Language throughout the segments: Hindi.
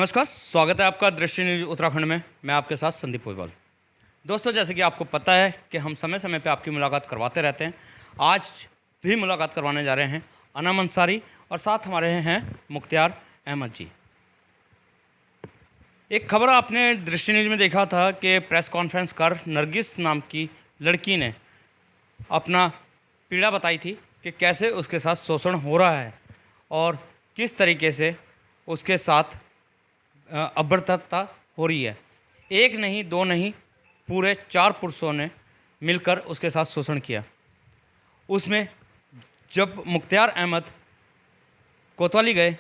नमस्कार, स्वागत है आपका दृष्टि न्यूज उत्तराखंड में। मैं आपके साथ संदीप पोईवाल। दोस्तों, जैसे कि आपको पता है कि हम समय समय पे आपकी मुलाकात करवाते रहते हैं। आज भी मुलाकात करवाने जा रहे हैं अनम अंसारी और साथ हमारे हैं मुख्तियार अहमद जी। एक खबर आपने दृष्टि न्यूज में देखा था कि प्रेस कॉन्फ्रेंस कर नरगिस नाम की लड़की ने अपना पीड़ा बताई थी कि कैसे उसके साथ शोषण हो रहा है और किस तरीके से उसके साथ अभद्रता हो रही है। एक नहीं, दो नहीं, पूरे 4 पुरुषों ने मिलकर उसके साथ शोषण किया। उसमें जब मुख्तियार अहमद कोतवाली गए,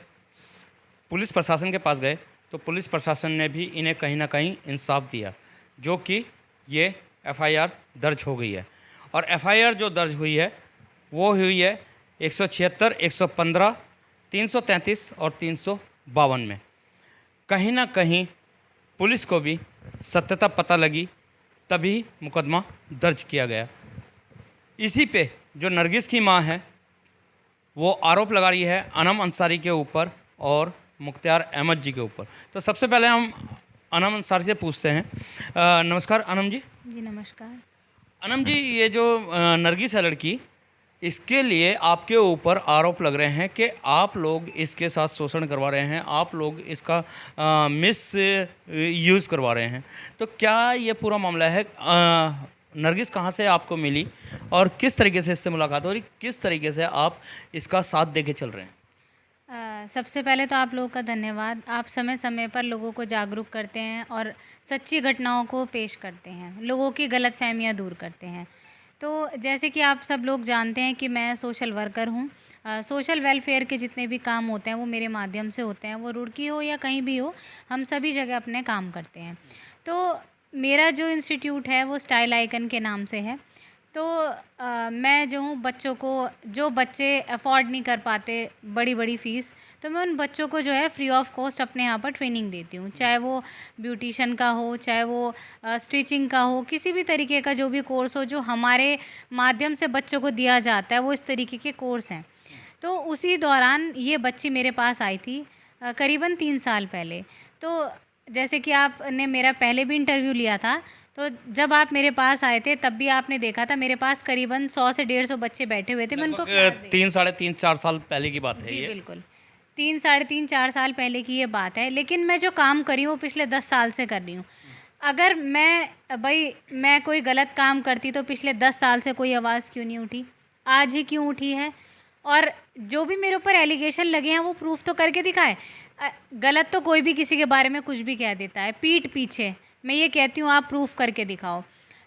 पुलिस प्रशासन के पास गए, तो पुलिस प्रशासन ने भी इन्हें कहीं ना कहीं इंसाफ दिया, जो कि ये एफआईआर दर्ज हो गई है। और एफआईआर जो दर्ज हुई है वो हुई है 176, 115, 333 और 352 में। कहीं ना कहीं पुलिस को भी सत्यता पता लगी, तभी मुकदमा दर्ज किया गया। इसी पे जो नरगिस की मां है वो आरोप लगा रही है अनम अंसारी के ऊपर और मुख्तियार अहमद जी के ऊपर। तो सबसे पहले हम अनम अंसारी से पूछते हैं। नमस्कार अनम जी। जी नमस्कार। अनम जी, ये जो नरगिस है लड़की, इसके लिए आपके ऊपर आरोप लग रहे हैं कि आप लोग इसके साथ शोषण करवा रहे हैं, आप लोग इसका मिस यूज़ करवा रहे हैं। तो क्या ये पूरा मामला है? नरगिस कहाँ से आपको मिली और किस तरीके से इससे मुलाकात हो रही, किस तरीके से आप इसका साथ दे के चल रहे हैं? सबसे पहले तो आप लोगों का धन्यवाद। आप समय समय पर लोगों को जागरूक करते हैं और सच्ची घटनाओं को पेश करते हैं, लोगों की गलतफहमियां दूर करते हैं। तो जैसे कि आप सब लोग जानते हैं कि मैं सोशल वर्कर हूँ। सोशल वेलफेयर के जितने भी काम होते हैं वो मेरे माध्यम से होते हैं, वो रुड़की हो या कहीं भी हो, हम सभी जगह अपने काम करते हैं। तो मेरा जो इंस्टीट्यूट है वो स्टाइल आइकन के नाम से है। तो मैं जो हूँ बच्चों को, जो बच्चे अफोर्ड नहीं कर पाते बड़ी बड़ी फ़ीस, तो मैं उन बच्चों को जो है फ्री ऑफ कॉस्ट अपने यहाँ पर ट्रेनिंग देती हूँ। चाहे वो ब्यूटिशन का हो, चाहे वो स्टिचिंग का हो, किसी भी तरीके का जो भी कोर्स हो जो हमारे माध्यम से बच्चों को दिया जाता है, वो इस तरीके के कोर्स हैं। तो उसी दौरान ये बच्ची मेरे पास आई थी करीबन 3 साल पहले। तो जैसे कि आपने मेरा पहले भी इंटरव्यू लिया था, तो जब आप मेरे पास आए थे तब भी आपने देखा था मेरे पास करीबन 100 से 150 बच्चे बैठे हुए थे। मैं उनको 3, साढ़े 3, 4 साल पहले की बात है जी ये? बिल्कुल, 3 साढ़े 3 4 साल पहले की ये बात है। लेकिन मैं जो काम करी हूँ वो पिछले 10 साल से कर रही हूँ। अगर मैं कोई गलत काम करती तो पिछले 10 साल से कोई आवाज़ क्यों नहीं उठी, आज ही क्यों उठी है? और जो भी मेरे ऊपर एलिगेशन लगे हैं वो प्रूफ तो करके दिखाए। गलत तो कोई भी किसी के बारे में कुछ भी कह देता है पीठ पीछे। मैं ये कहती हूँ आप प्रूफ करके दिखाओ।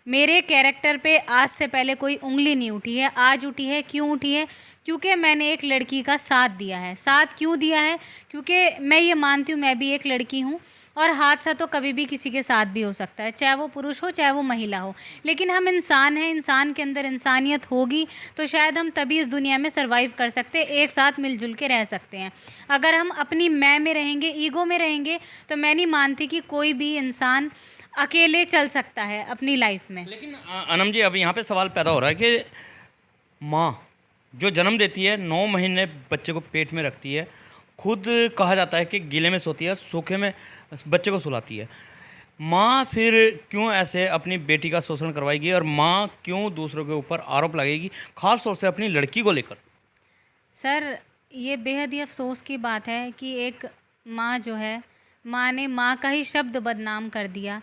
मेरे कैरेक्टर पे आज से पहले कोई उंगली नहीं उठी है, आज उठी है। क्यों उठी है? क्योंकि मैंने एक लड़की का साथ दिया है। साथ क्यों दिया है? क्योंकि मैं ये मानती हूँ मैं भी एक लड़की हूँ और हादसा तो कभी भी किसी के साथ भी हो सकता है, चाहे वो पुरुष हो चाहे वो महिला हो। लेकिन हम इंसान हैं, इंसान के अंदर इंसानियत होगी तो शायद हम तभी इस दुनिया में सर्वाइव कर सकते हैं, एक साथ मिलजुल के रह सकते हैं। अगर हम अपनी मैं में रहेंगे, ईगो में रहेंगे, तो मैं नहीं मानती कि कोई भी इंसान अकेले चल सकता है अपनी लाइफ में। लेकिन अनम जी, अब यहाँ पे सवाल पैदा हो रहा है कि माँ जो जन्म देती है, 9 महीने बच्चे को पेट में रखती है, खुद कहा जाता है कि गीले में सोती है, सूखे में बच्चे को सुलाती है। माँ फिर क्यों ऐसे अपनी बेटी का शोषण करवाएगी और माँ क्यों दूसरों के ऊपर आरोप लगाएगी, खास तौर से अपनी लड़की को लेकर? सर, ये बेहद ही अफसोस की बात है कि एक माँ जो है, माँ ने माँ का ही शब्द बदनाम कर दिया।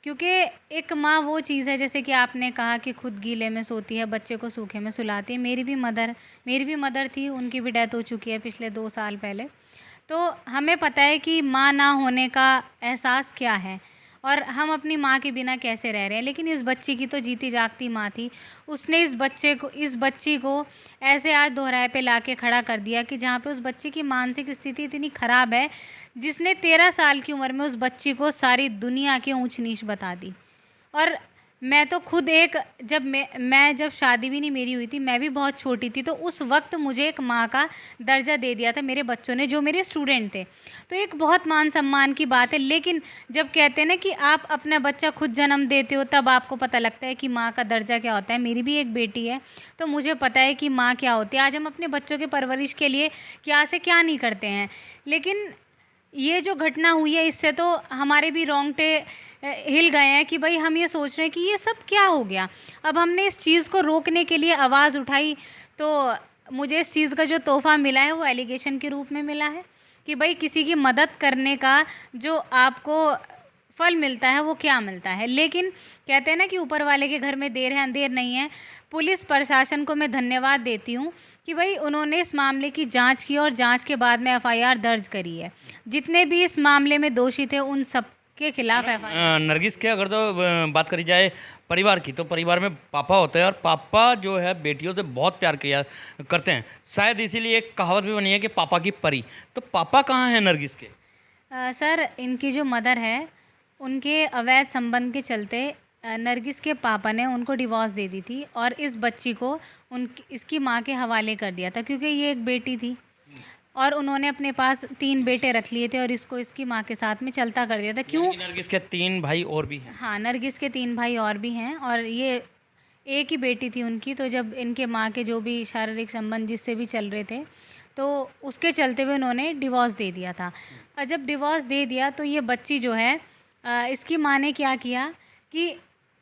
क्योंकि एक माँ वो चीज़ है, जैसे कि आपने कहा कि खुद गीले में सोती है, बच्चे को सूखे में सुलाती है। मेरी भी मदर थी, उनकी भी डेथ हो चुकी है पिछले 2 साल पहले। तो हमें पता है कि माँ ना होने का एहसास क्या है और हम अपनी माँ के बिना कैसे रह रहे हैं। लेकिन इस बच्ची की तो जीती जागती माँ थी। उसने इस बच्ची को ऐसे आज दोहराए पे लाके खड़ा कर दिया कि जहाँ पे उस बच्ची की मानसिक स्थिति इतनी ख़राब है, जिसने 13 साल की उम्र में उस बच्ची को सारी दुनिया की ऊंच नीच बता दी। और मैं तो खुद एक, जब शादी भी नहीं मेरी हुई थी, मैं भी बहुत छोटी थी, तो उस वक्त मुझे एक माँ का दर्जा दे दिया था मेरे बच्चों ने, जो मेरे स्टूडेंट थे। तो एक बहुत मान सम्मान की बात है। लेकिन जब कहते हैं ना कि आप अपना बच्चा खुद जन्म देते हो, तब आपको पता लगता है कि माँ का दर्जा क्या होता है। मेरी भी एक बेटी है, तो मुझे पता है कि माँ क्या होती है। आज हम अपने बच्चों के परवरिश के लिए क्या से क्या नहीं करते हैं। लेकिन ये जो घटना हुई है इससे तो हमारे भी रोंगटे हिल गए हैं कि भाई हम ये सोच रहे हैं कि ये सब क्या हो गया। अब हमने इस चीज़ को रोकने के लिए आवाज़ उठाई तो मुझे इस चीज़ का जो तोहफ़ा मिला है वो एलिगेशन के रूप में मिला है कि भाई किसी की मदद करने का जो आपको फल मिलता है वो क्या मिलता है। लेकिन कहते हैं ना कि ऊपर वाले के घर में देर है अंधेर नहीं है। पुलिस प्रशासन को मैं धन्यवाद देती हूँ कि भाई उन्होंने इस मामले की जांच की और जांच के बाद में एफआईआर दर्ज करी है। जितने भी इस मामले में दोषी थे उन सब के खिलाफ एफआईआर। नरगिस के अगर तो बात करी जाए परिवार की, तो परिवार में पापा होते हैं और पापा जो है बेटियों से बहुत प्यार किया करते हैं। शायद इसीलिए एक कहावत भी बनी है कि पापा की परी। तो पापा कहाँ हैं नरगिस के? सर इनकी जो मदर है उनके अवैध संबंध के चलते नरगिस के पापा ने उनको डिवोर्स दे दी थी और इस बच्ची को इसकी माँ के हवाले कर दिया था क्योंकि ये एक बेटी थी और उन्होंने अपने पास 3 बेटे रख लिए थे और इसको इसकी माँ के साथ में चलता कर दिया था। क्यों? नरगिस के 3 भाई और भी हैं। हाँ, नरगिस के 3 भाई और भी हैं और ये एक ही बेटी थी उनकी। तो जब इनके माँ के जो भी शारीरिक संबंध जिससे भी चल रहे थे तो उसके चलते हुए उन्होंने डिवोर्स दे दिया था। और जब डिवोर्स दे दिया तो ये बच्ची जो है इसकी माँ ने क्या किया कि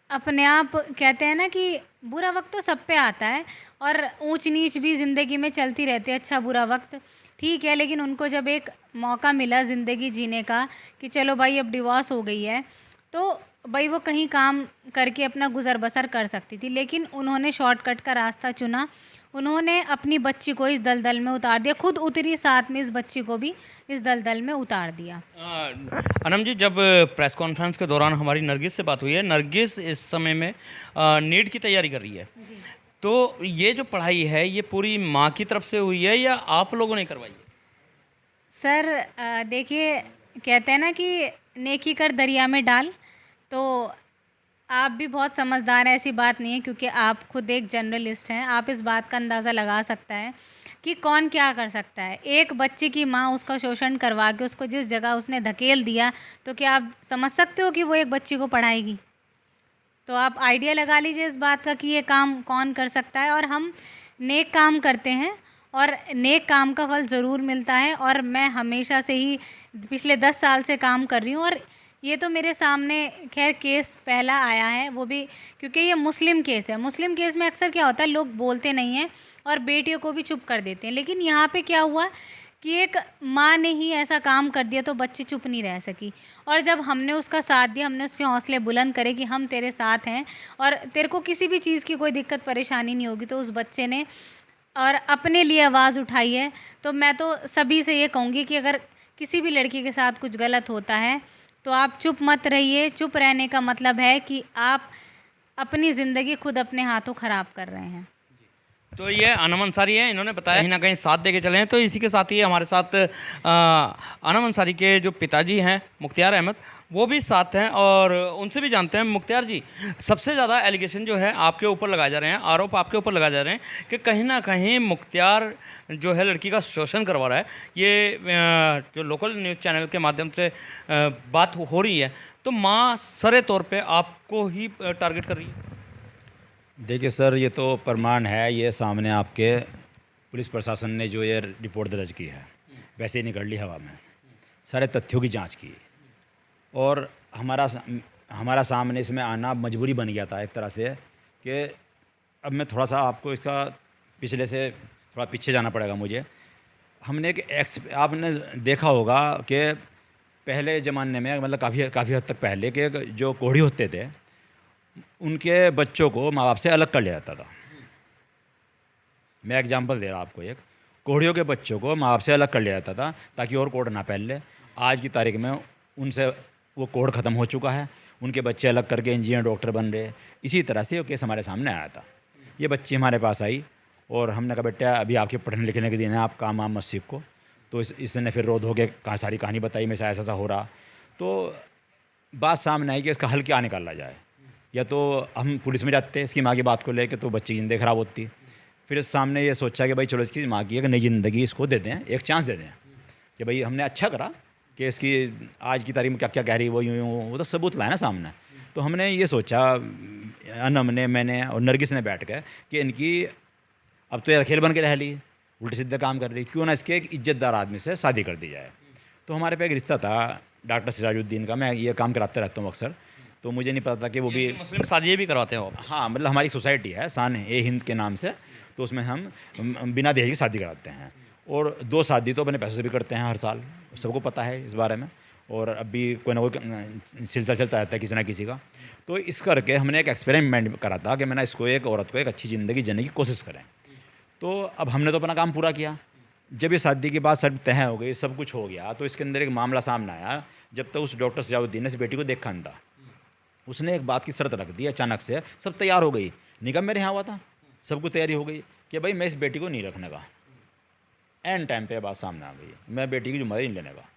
अपने आप कहते हैं ना कि बुरा वक्त तो सब पे आता है और ऊंच नीच भी ज़िंदगी में चलती रहती है, अच्छा बुरा वक्त ठीक है। लेकिन उनको जब एक मौका मिला ज़िंदगी जीने का कि चलो भाई अब डिवोर्स हो गई है तो भाई वो कहीं काम करके अपना गुज़र बसर कर सकती थी, लेकिन उन्होंने शॉर्टकट का रास्ता चुना। उन्होंने अपनी बच्ची को इस दलदल में उतार दिया, खुद उतरी साथ में इस बच्ची को भी इस दलदल में उतार दिया। अनम जी, जब प्रेस कॉन्फ्रेंस के दौरान हमारी नरगिस से बात हुई है, नरगिस इस समय में नीट की तैयारी कर रही है। जी। तो ये जो पढ़ाई है ये पूरी माँ की तरफ से हुई है या आप लोगों ने करवाई है? सर देखिए कहते हैं ना कि नेकी कर दरिया में डाल, तो आप भी बहुत समझदार हैं, ऐसी बात नहीं है क्योंकि आप खुद एक जर्नलिस्ट हैं। आप इस बात का अंदाज़ा लगा सकता है कि कौन क्या कर सकता है। एक बच्चे की माँ उसका शोषण करवा के उसको जिस जगह उसने धकेल दिया, तो क्या आप समझ सकते हो कि वो एक बच्ची को पढ़ाएगी? तो आप आइडिया लगा लीजिए इस बात का कि ये काम कौन कर सकता है। और हम नेक काम करते हैं और नेक काम का फल ज़रूर मिलता है। और मैं हमेशा से ही पिछले 10 साल से काम कर रही हूँ और ये तो मेरे सामने खैर केस पहला आया है, वो भी क्योंकि ये मुस्लिम केस है। मुस्लिम केस में अक्सर क्या होता है, लोग बोलते नहीं हैं और बेटियों को भी चुप कर देते हैं। लेकिन यहाँ पे क्या हुआ कि एक माँ ने ही ऐसा काम कर दिया तो बच्ची चुप नहीं रह सकी। और जब हमने उसका साथ दिया, हमने उसके हौसले बुलंद करे कि हम तेरे साथ हैं और तेरे को किसी भी चीज़ की कोई दिक्कत परेशानी नहीं होगी, तो उस बच्चे ने और अपने लिए आवाज़ उठाई है। तो मैं तो सभी से ये कहूँगी कि अगर किसी भी लड़की के साथ कुछ गलत होता है तो आप चुप मत रहिए। चुप रहने का मतलब है कि आप अपनी ज़िंदगी खुद अपने हाथों ख़राब कर रहे हैं। तो ये अनम अंसारी है, इन्होंने बताया कहीं ना कहीं साथ दे के चले हैं। तो इसी के साथ ही हमारे साथ अनम अंसारी के जो पिताजी हैं मुख्तियार अहमद, वो भी साथ हैं और उनसे भी जानते हैं। मुख्तियार जी, सबसे ज़्यादा एलिगेशन जो है आपके ऊपर लगाए जा रहे हैं, आरोप आपके ऊपर लगाए जा रहे हैं कि कहीं ना कहीं मुख्तियार जो है लड़की का शोषण करवा रहा है। ये जो लोकल न्यूज़ चैनल के माध्यम से बात हो रही है, तो माँ सरे तौर पे आपको ही टारगेट कर रही है। देखिए सर, ये तो प्रमाण है, ये सामने आपके पुलिस प्रशासन ने जो ये रिपोर्ट दर्ज की है वैसे ही निकल ली हवा में, सारे तथ्यों की जांच की और हमारा सामने इसमें आना मजबूरी बन गया था एक तरह से कि अब मैं थोड़ा सा आपको इसका पिछले से थोड़ा पीछे जाना पड़ेगा मुझे। हमने आपने देखा होगा कि पहले ज़माने में, मतलब काफ़ी हद तक पहले के जो कोढ़ी होते थे उनके बच्चों को माँ बाप से अलग कर लिया जाता था। मैं एग्जांपल दे रहा हूँ आपको, एक कोढ़ियों के बच्चों को माँ बाप से अलग कर लिया जाता था ताकि और कोढ़ ना फैल ले। आज की तारीख में उनसे वो कोढ़ ख़त्म हो चुका है, उनके बच्चे अलग करके इंजीनियर डॉक्टर बन रहे। इसी तरह से वो केस हमारे सामने आया था। ये बच्ची हमारे पास आई और हमने कहा बेटा अभी आपके पढ़ने लिखने के दिन है, आप काम मत सीखो। तो इसने फिर रो धो के सारी कहानी बताई, मेरे साथ ऐसा हो रहा। तो बात सामने आई कि इसका हल क्या निकाला जाए। या तो हम पुलिस में जाते इसकी माँ की बात को लेकर, तो बच्ची की ज़िंदगी ख़राब होती। फिर सामने ये सोचा कि भाई चलो इसकी माँ की एक नई ज़िंदगी इसको दे दें, एक चांस दे दें कि भाई हमने अच्छा करा कि इसकी आज की तारीख में क्या क्या कह रही है वो यूँ वो तो सबूत लाए ना सामने। तो हमने ये सोचा, अनम ने, मैंने और नरगिस ने बैठ कर कि इनकी अब तो यार खेल बन के रह ली, उल्टे सीधे काम कर रही, क्यों ना इसके एक इज्जतदार आदमी से शादी कर दी जाए। तो हमारे पे एक रिश्ता था डॉक्टर सिराजुद्दीन का, मैं ये काम कराते रहता हूँ अक्सर, तो मुझे नहीं पता था कि वो भी, मुस्लिम शादियाँ भी करवाते हो आप? हाँ मतलब हमारी सोसाइटी है शान-ए-हिंद के नाम से, तो उसमें हम बिना दहेज की शादी कराते हैं, और 2 शादी तो अपने पैसों से भी करते हैं हर साल, सबको पता है इस बारे में, और अभी कोई ना कोई सिलसिला चलता रहता है किसी ना किसी का। तो इस करके हमने एक एक्सपेरिमेंट करा था कि मैंने इसको, एक औरत को एक अच्छी ज़िंदगी जीने की कोशिश करें। तो अब हमने तो अपना काम पूरा किया। जब ये शादी की बात सब तय हो गई, सब कुछ हो गया, तो इसके अंदर एक मामला सामने आया। जब तक उस डॉक्टर सिराजुद्दीन ने इस बेटी को देखा नहीं था, उसने एक बात की शर्त रख दी अचानक से। सब तैयार हो गई, निकाह मेरे यहाँ हुआ था, सब कुछ तैयारी हो गई कि भाई मैं इस बेटी को नहीं रखने का। एंड टाइम पे बात सामने आ गई, मैं बेटी की जिम्मेदारी नहीं लेने का।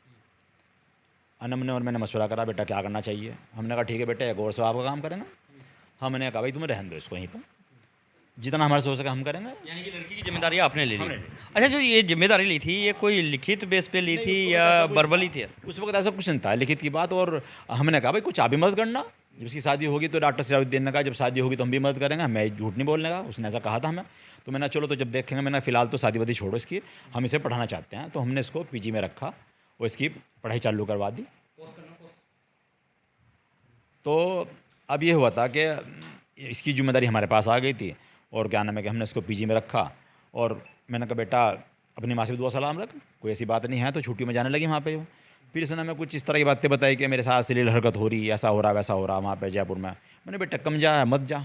अनम ने और मैंने मशवरा करा, बेटा क्या करना चाहिए। हमने कहा ठीक है बेटा, एक और से आपका काम करेंगे। हमने कहा भाई तुम्हें रहने दो इसको यहीं पर, जितना हमारे से हो सके हम करेंगे। यानी कि लड़की की जिम्मेदारी आपने ले ली। अच्छा, जो ये जिम्मेदारी ली थी, ये कोई लिखित बेस पे ली थी या वर्बली थी? उस वक्त ऐसा कुछ नहीं था लिखित की बात, और हमने कहा भाई कुछ आप भी मदद करना, जब इसकी शादी होगी तो डॉक्टर सिराजुद्दीन ने कहा जब शादी होगी तो हम भी मदद करेंगे, मैं झूठ नहीं बोलने का, उसने ऐसा कहा था हमें। तो मैंने चलो तो जब देखेंगे, मैंने फ़िलहाल तो शादी वादी छोड़ो इसकी, हम इसे पढ़ाना चाहते हैं। तो हमने इसको पीजी में रखा और इसकी पढ़ाई चालू करवा दी। तो अब ये हुआ था कि इसकी जिम्मेदारी हमारे पास आ गई थी, और क्या नाम है कि हमने इसको पीजी में रखा, और मैंने कहा बेटा अपनी माँ से भी दुआ सलाम रख, कोई ऐसी बात नहीं है। तो छुट्टियों में जाने लगी वहाँ पे वो। फिर इसने हमें कुछ इस तरह की बातें बताई कि मेरे साथ अश्लील हरकत हो रही है, ऐसा हो रहा वैसा हो रहा वहाँ पे जयपुर में। मैंने बेटा कम जा मत जा,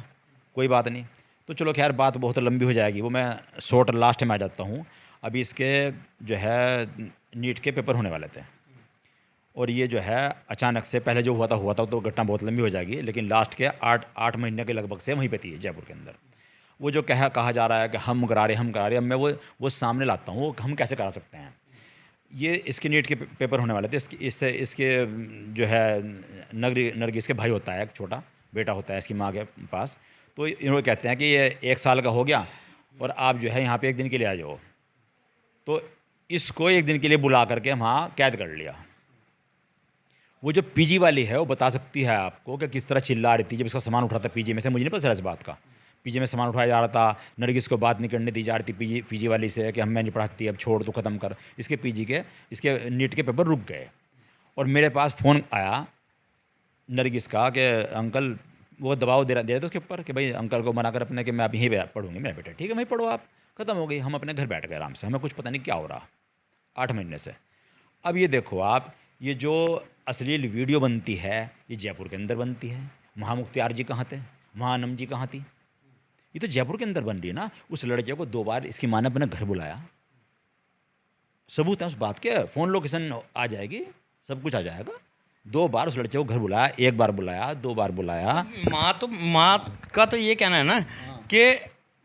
कोई बात नहीं। तो चलो खैर बात बहुत लंबी हो जाएगी, वो मैं शॉर्ट लास्ट में आ जाता हूँ। अभी इसके जो है नीट के पेपर होने वाले थे, और ये जो है अचानक से, पहले जो हुआ था तो घटना बहुत लंबी हो जाएगी, लेकिन लास्ट के 8 महीने के लगभग से वहीं पे थी जयपुर के अंदर। वो जो कहा जा रहा है कि हम करा रहे अब मैं वो सामने लाता हूँ, हम कैसे करा सकते हैं। ये इसके नीट के पेपर होने वाले थे। इसके जो है नरगिस के भाई होता है, एक छोटा बेटा होता है इसकी माँ के पास। तो इन्होंने कहते हैं कि ये 1 साल का हो गया और आप जो है यहाँ पे 1 दिन के लिए आ जाओ। तो इसको 1 दिन के लिए बुला करके हम वहाँ कैद कर लिया। वो जो पीजी वाली है वो बता सकती है आपको कि किस तरह चिल्ला रही थी जब इसका सामान उठा था पीजी में से। मुझे नहीं पता चला इस बात का। पीजी में सामान उठाया जा रहा था, नरगिस को बात नहीं करने दी जा रही थी पीजी वाली से कि हमें नहीं पढ़ाती, अब छोड़ तो ख़त्म कर। इसके नीट के पेपर रुक गए और मेरे पास फ़ोन आया नरगिस का कि अंकल, वो दबाव दे रहे थे उसके ऊपर कि भाई अंकल को मना कर अपने कि मैं अब यहीं पढ़ूंगी। मेरा बेटा ठीक है वहीं पढ़ो आप, ख़त्म हो गई। हम अपने घर बैठ गए आराम से, हमें कुछ पता नहीं क्या हो रहा 8 महीने से। अब ये देखो आप, ये जो अश्लील वीडियो बनती है ये जयपुर के अंदर बनती है। वहाँ मुख्तियार जी कहाँ थे, वहाँ अनम जी कहाँ थी? ये तो जयपुर के अंदर बन रही है ना। उस लड़के को 2 बार इसकी माँ ने अपने घर बुलाया, सबूत है उस बात के, फ़ोन लोकेशन आ जाएगी, सब कुछ आ जाएगा। 2 बार उस लड़के को घर बुलाया, 1 बार बुलाया, 2 बार बुलाया। माँ का तो ये कहना है ना कि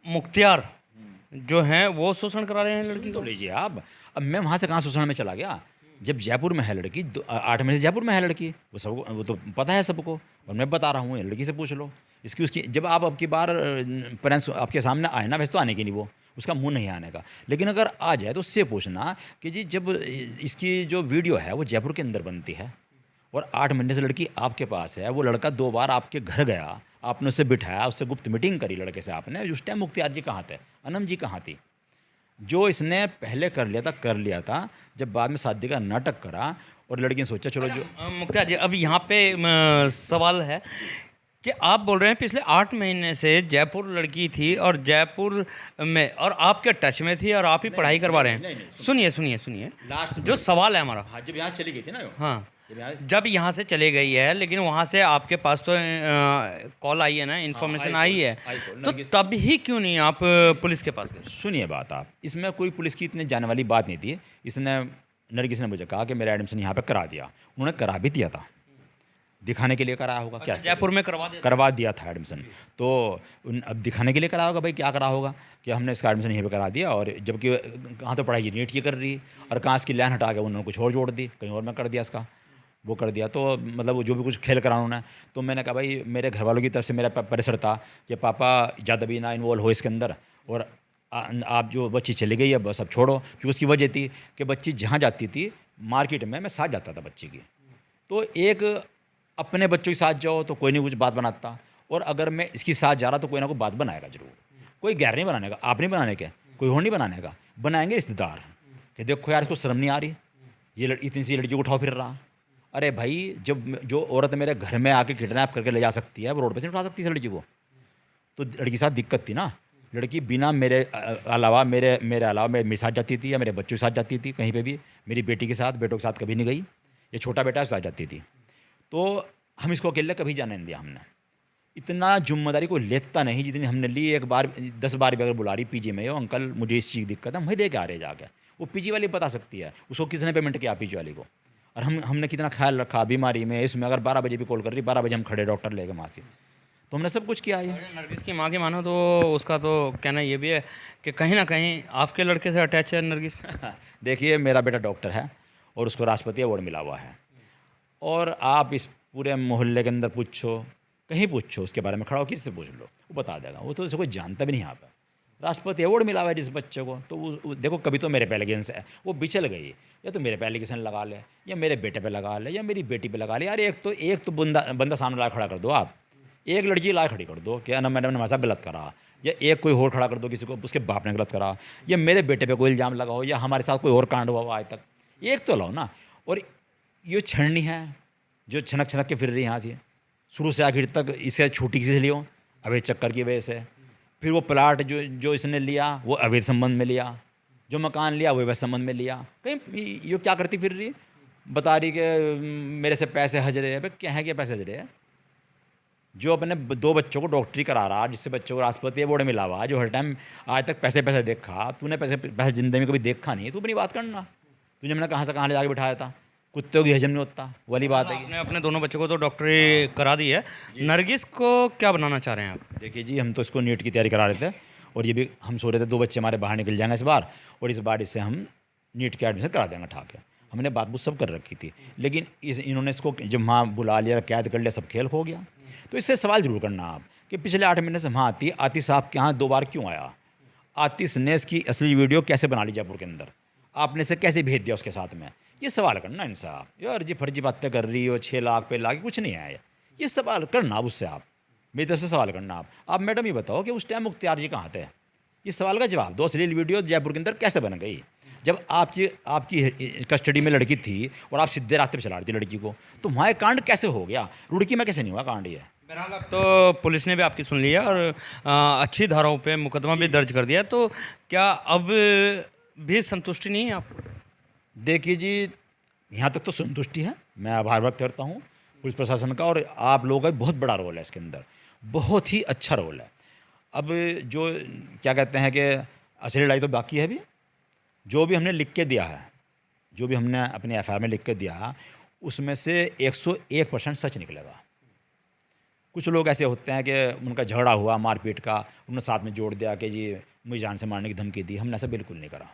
मुख्तियार जो हैं वो शोषण करा रहे हैं लड़की तो को। लीजिए आप, अब मैं वहाँ से कहाँ शोषण में चला गया? जब जयपुर में है लड़की, 8 महीने से जयपुर में है लड़की, वो तो पता है सबको, और मैं बता रहा हूँ, लड़की से पूछ लो। इसकी उसकी जब आप अब की बार पेरेंट्स आपके सामने आए ना, वैसे तो आने की नहीं, वो उसका मुंह नहीं आने का, लेकिन अगर आ जाए तो उससे पूछना कि जी जब इसकी जो वीडियो है वो जयपुर के अंदर बनती है और 8 महीने से लड़की आपके पास है, वो लड़का 2 बार आपके घर गया, आपने उससे बिठाया, उससे गुप्त मीटिंग करी लड़के से आपने, उस टाइम मुख्तियार जी कहाँ थे, अनम जी कहाँ थी? जो इसने पहले कर लिया था, जब बाद में शादी का नाटक करा और लड़की ने सोचा चलो जो। मुख्तियार जी, अब यहाँ पे सवाल है कि आप बोल रहे हैं पिछले 8 महीने से जयपुर लड़की थी और जयपुर में और आपके टच में थी और आप ही पढ़ाई करवा रहे हैं। सुनिए लास्ट जो सवाल है हमारा। हाँ, जब यहाँ चली गई थी ना, हाँ, जब यहाँ से चले गई है, लेकिन वहाँ से आपके पास तो कॉल आई है ना, इन्फॉर्मेशन आई है, तो तब ही क्यों नहीं आप पुलिस के पास गए? सुनिए बात आप, इसमें कोई पुलिस की इतने जाने वाली बात नहीं थी। इसने नरगिस ने मुझे कहा कि मेरा एडमिशन यहाँ पे करा दिया। उन्होंने करा भी दिया था, दिखाने के लिए कराया होगा। क्या जयपुर में करवा दिया था एडमिशन, तो अब दिखाने के लिए करा होगा। भाई क्या करा होगा कि हमने इसका एडमिशन यहीं पे करा दिया, और जबकि कहाँ तो पढ़ाई नीट की कर रही है और कहाँ इसकी लाइन हटा के उन्होंने कुछ और जोड़ दी, कहीं और में कर दिया इसका, वो कर दिया। तो मतलब वो जो भी कुछ खेल करा उन्होंने, तो मैंने कहा भाई मेरे घर वालों की तरफ से मेरा परिसर था कि पापा ज़्यादा भी ना इन्वॉल्व हो इसके अंदर, और आप जो बच्ची चली गई है बस अब छोड़ो। क्योंकि उसकी वजह थी कि बच्ची जहाँ जाती थी मार्केट में, मैं साथ जाता था बच्ची की, तो एक अपने बच्चों के साथ जाओ तो कोई नहीं कुछ बात बनाता, और अगर मैं इसके साथ जा रहा तो कोई ना कोई बात बनाएगा जरूर। कोई गैर नहीं बनाने का, आप नहीं बनाने के, कोई और नहीं बनाने का, बनाएंगे रिश्तेदार कि देखो यार इसको शर्म नहीं आ रही, ये इतनी सी लड़की को उठाओ फिर रहा। अरे भाई, जब जो औरत मेरे घर में आके किडनैप करके ले जा सकती है, वो रोड पे से नहीं उठा सकती इस लड़की को। तो लड़की के साथ दिक्कत थी ना। लड़की बिना मेरे अलावा मेरे अलावा मेरे साथ जाती थी, या मेरे बच्चों के साथ जाती थी कहीं पे भी। मेरी बेटी के साथ, बेटों के साथ कभी नहीं गई। ये छोटा बेटा उसके साथ जाती थी। तो हम इसको अकेले कभी जाने नहीं दिया हमने। इतना जिम्मेदारी को लेता नहीं जितनी हमने ली। एक बार 10 बार भी अगर बुला रही पीजी में, हो अंकल मुझे इस चीज़ की दिक्कत है, हम वही दे के आ रहे जाके। वो पीजी वाली बता सकती है उसको किसने पेमेंट किया पीजी वाली को। और हमने कितना ख्याल रखा बीमारी में, इसमें। अगर 12 बजे भी कॉल कर रही, 12 बजे हम खड़े डॉक्टर लेके वहाँ से, तो हमने सब कुछ किया। ये अगर नरगिस की माँ की मानो तो उसका तो कहना ये भी है कि कहीं ना कहीं आपके लड़के से अटैच है नरगिस। देखिए, मेरा बेटा डॉक्टर है और उसको राष्ट्रपति अवार्ड मिला हुआ है। और आप इस पूरे मोहल्ले के अंदर पूछो, कहीं पूछो उसके बारे में, खड़ा हो किसी से पूछ लो, वो बता देगा। वो तो उसे कोई जानता भी नहीं यहाँ पर। राष्ट्रपति अवार्ड मिला हुआ है जिस बच्चे को, तो देखो कभी तो मेरे पे एलिगेंस है, वो बिचल गई। या तो मेरे पे एलिगेशन लगा ले, या मेरे बेटे पे लगा ले, या मेरी बेटी पे लगा ले। यार एक तो बंदा सामने ला खड़ा कर दो। आप एक लड़की ला खड़ी कर दो कि ना मैडम ने हमारे साथ गलत करा, या एक कोई और खड़ा कर दो किसी को, उसके बाप ने गलत करा, या मेरे बेटे पे कोई इल्ज़ाम लगाओ, या हमारे साथ कोई और कांड हुआ आज तक। एक तो लाओ ना। और ये छड़नी है जो छनक छनक के फिर रही है यहाँ से, शुरू से आखिर तक। इसे छूटी किसी से लियो, अवैध चक्कर की वजह से। फिर वो प्लाट जो इसने लिया वो अवैध संबंध में लिया, जो मकान लिया वो अवैध संबंध में लिया। कहीं ये क्या करती फिर रही, बता रही कि मेरे से पैसे हजरे है। भाई क्या है, क्या पैसे हजरे है? जो अपने 2 बच्चों को डॉक्टरी करा रहा, जिससे बच्चों को राष्ट्रपति अवार्ड मिला हुआ, जो हर टाइम आज तक पैसे देखा। तूने पैसे ज़िंदगी में कभी देखा नहीं, तू अपनी बात करना। तुझे मैंने कहाँ से कहाँ ले जाके बिठाया था। कुत्तों की हजम नहीं होता वाली बात है। आपने अपने दोनों बच्चों को तो डॉक्टरी करा दी है, नरगिस को क्या बनाना चाह रहे हैं आप? देखिए जी, हम तो इसको नीट की तैयारी करा रहे थे, और ये भी हम सो रहे थे 2 बच्चे हमारे बाहर निकल जाएंगे इस बार, और इस बार इससे हम नीट के एडमिशन करा देंगे उठा के। हमने बात सब कर रखी थी, लेकिन इन्होंने इसको जब वहाँ बुला लिया, कैद कर लिया, सब खेल हो गया। तो इससे सवाल जरूर करना आप कि पिछले 8 महीने से वहाँ आतिश साहब के यहाँ 2 बार क्यों आया? आतिश ने इसकी असली वीडियो कैसे बना ली जयपुर के अंदर? आपने इसे कैसे भेज दिया उसके साथ में? ये सवाल करना इनसे आप। यार जी फर्जी बातें कर रही हो, 6 लाख पे लाख कुछ नहीं आया। ये सवाल करना आप उससे, आप मेरी तरफ से सवाल करना आप मैडम ये बताओ कि उस टाइम मुख्तियार जी कहाँ थे? इस सवाल का जवाब दो। असली वीडियो जयपुर के अंदर कैसे बन गई? जब आपकी कस्टडी में लड़की थी और आप सीधे रास्ते पे चला रही थी लड़की को, तो वहाँ एक कांड कैसे हो गया? रुड़की में कैसे नहीं हुआ कांड? ये बहरहाल अब तो पुलिस ने भी आपकी सुन लिया और अच्छी धाराओं पे मुकदमा भी दर्ज कर दिया। तो क्या अब भी संतुष्टि नहीं है आपको? देखिए जी, यहाँ तक तो संतुष्टि है। मैं आभार व्यक्त करता हूँ पुलिस प्रशासन का, और आप लोगों का बहुत बड़ा रोल है इसके अंदर, बहुत ही अच्छा रोल है। अब जो क्या कहते हैं कि असली लड़ाई तो बाकी है अभी। जो भी हमने लिख के दिया है, जो भी हमने अपने एफआईआर में लिख के दिया है, उसमें से 101% सच निकलेगा। कुछ लोग ऐसे होते हैं कि उनका झगड़ा हुआ मारपीट का, उन्होंने साथ में जोड़ दिया कि जी मुझे जान से मारने की धमकी दी। हमने ऐसा बिल्कुल नहीं करा।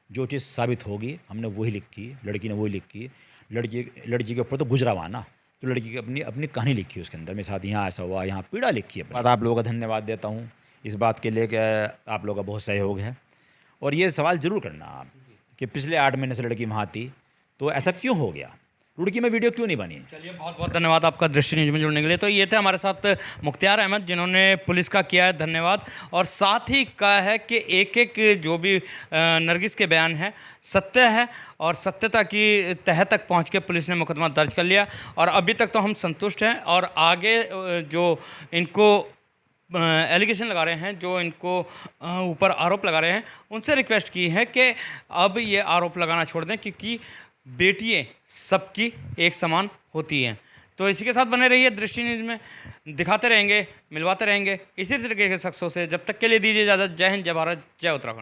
जो चीज़ साबित होगी हमने वही लिखी, लड़की ने वही लिखी। लड़की के ऊपर तो गुजरा हुआ ना, तो लड़की की अपनी कहानी लिखी उसके अंदर। मेरे साथ यहाँ ऐसा हुआ, यहाँ पीड़ा लिखी है। बात आप लोगों का धन्यवाद देता हूँ इस बात के लिए कि आप लोगों का बहुत सहयोग है। और ये सवाल ज़रूर करना आप कि पिछले 8 महीने से लड़की वहाँ थी, तो ऐसा क्यों हो गया? रुड़की में वीडियो क्यों नहीं बनी? चलिए, बहुत बहुत धन्यवाद आपका दृष्टि न्यूज़ में जुड़ने के लिए। तो ये थे हमारे साथ मुख्तियार अहमद, जिन्होंने पुलिस का किया है धन्यवाद, और साथ ही कहा है कि एक जो भी नरगिस के बयान है सत्य है, और सत्यता की तह तक पहुंच के पुलिस ने मुकदमा दर्ज कर लिया। और अभी तक तो हम संतुष्ट हैं, और आगे जो इनको एलिगेशन लगा रहे हैं, जो इनको ऊपर आरोप लगा रहे हैं, उनसे रिक्वेस्ट की है कि अब ये आरोप लगाना छोड़ दें, क्योंकि बेटियाँ सबकी एक समान होती हैं। तो इसी के साथ बने रहिए दृष्टि न्यूज़ में, दिखाते रहेंगे, मिलवाते रहेंगे इसी तरीके के शख्सों से। जब तक के लिए दीजिए इजाज़त। जय हिंद, जय भारत, जय उत्तराखंड।